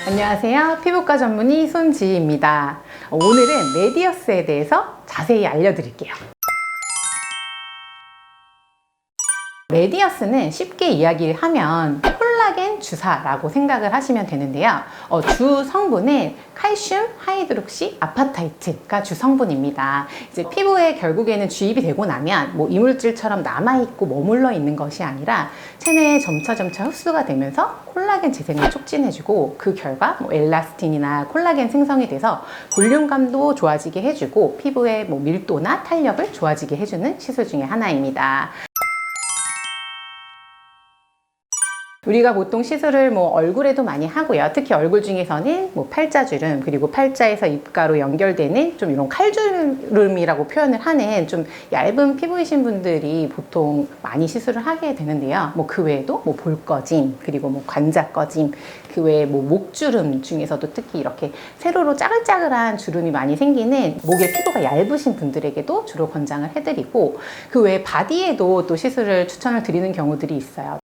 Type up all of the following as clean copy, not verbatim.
안녕하세요. 피부과 전문의 손지희입니다. 오늘은 레디어스에 대해서 자세히 알려드릴게요. 레디어스는 쉽게 이야기하면 콜라겐 주사라고 생각을 하시면 되는데요. 주 성분은 칼슘 하이드록시 아파타이트가 주 성분입니다. 이제 피부에 결국에는 주입이 되고 나면 이물질처럼 남아있고 머물러 있는 것이 아니라 체내에 점차 흡수가 되면서 콜라겐 재생을 촉진해주고 그 결과 엘라스틴이나 콜라겐 생성이 돼서 볼륨감도 좋아지게 해주고 피부의 밀도나 탄력을 좋아지게 해주는 시술 중에 하나입니다. 우리가 보통 시술을 얼굴에도 많이 하고요. 특히 얼굴 중에서는 팔자주름, 그리고 팔자에서 입가로 연결되는 좀 이런 칼주름이라고 표현을 하는 좀 얇은 피부이신 분들이 보통 많이 시술을 하게 되는데요. 그 외에도 볼꺼짐, 그리고 관자꺼짐, 그 외에 목주름 중에서도 특히 이렇게 세로로 짜글짜글한 주름이 많이 생기는 목에 피부가 얇으신 분들에게도 주로 권장을 해드리고, 그 외에 바디에도 또 시술을 추천을 드리는 경우들이 있어요.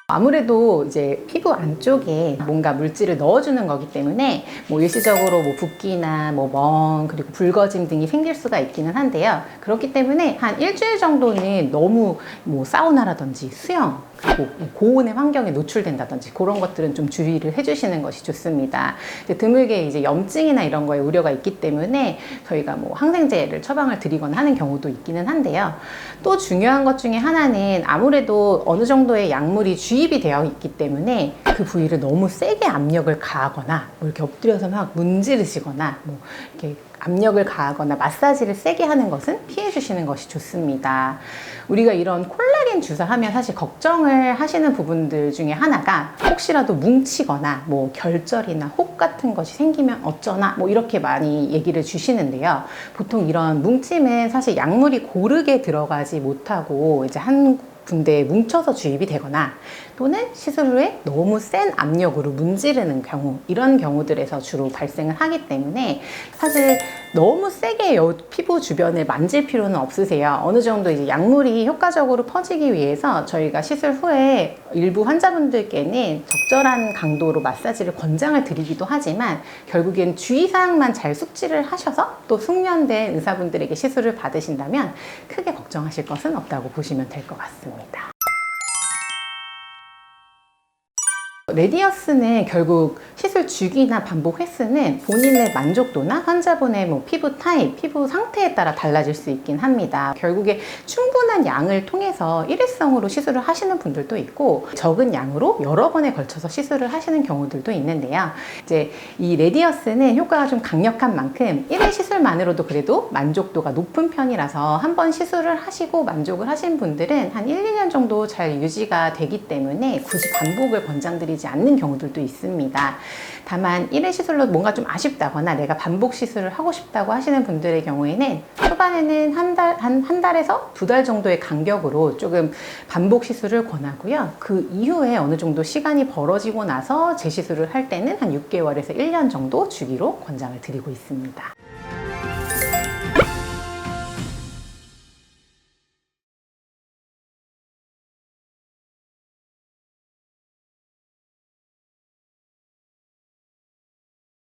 아무래도 이제 피부 안쪽에 뭔가 물질을 넣어주는 거기 때문에 일시적으로 붓기나 멍, 그리고 붉어짐 등이 생길 수가 있기는 한데요. 그렇기 때문에 한 일주일 정도는 너무 사우나라든지 수영, 그리고 고온의 환경에 노출된다든지 그런 것들은 좀 주의를 해주시는 것이 좋습니다. 드물게 이제 염증이나 이런 거에 우려가 있기 때문에 저희가 항생제를 처방을 드리거나 하는 경우도 있기는 한데요. 또 중요한 것 중에 하나는 아무래도 어느 정도의 약물이 주입이 되어 있기 때문에 그 부위를 너무 세게 압력을 가하거나 이렇게 엎드려서 막 문지르시거나 이렇게 압력을 가하거나 마사지를 세게 하는 것은 피해 주시는 것이 좋습니다. 우리가 이런 콜라겐 주사 하면 사실 걱정을 하시는 부분들 중에 하나가 혹시라도 뭉치거나 결절이나 혹 같은 것이 생기면 어쩌나 이렇게 많이 얘기를 주시는데요. 보통 이런 뭉침은 사실 약물이 고르게 들어가지 못하고 이제 한 군데에 뭉쳐서 주입이 되거나 또는 시술 후에 너무 센 압력으로 문지르는 경우, 이런 경우들에서 주로 발생을 하기 때문에 사실 너무 세게 피부 주변을 만질 필요는 없으세요. 어느 정도 이제 약물이 효과적으로 퍼지기 위해서 저희가 시술 후에 일부 환자분들께는 적절한 강도로 마사지를 권장을 드리기도 하지만 결국엔 주의사항만 잘 숙지를 하셔서 또 숙련된 의사분들에게 시술을 받으신다면 크게 걱정하실 것은 없다고 보시면 될 것 같습니다. 레디어스는 결국 시술 주기나 반복 횟수는 본인의 만족도나 환자분의 피부 타입, 피부 상태에 따라 달라질 수 있긴 합니다. 결국에 충분한 양을 통해서 일회성으로 시술을 하시는 분들도 있고 적은 양으로 여러 번에 걸쳐서 시술을 하시는 경우들도 있는데요. 이제 이 레디어스는 효과가 좀 강력한 만큼 1회 시술만으로도 그래도 만족도가 높은 편이라서 한 번 시술을 하시고 만족을 하신 분들은 한 1, 2년 정도 잘 유지가 되기 때문에 굳이 반복을 권장드리지 않는 경우들도 있습니다. 다만 1회 시술로 뭔가 좀 아쉽다거나 내가 반복 시술을 하고 싶다고 하시는 분들의 경우에는 초반에는 한 달에서 2달 정도의 간격으로 조금 반복 시술을 권하고요. 그 이후에 어느 정도 시간이 벌어지고 나서 재시술을 할 때는 한 6개월에서 1년 정도 주기로 권장을 드리고 있습니다.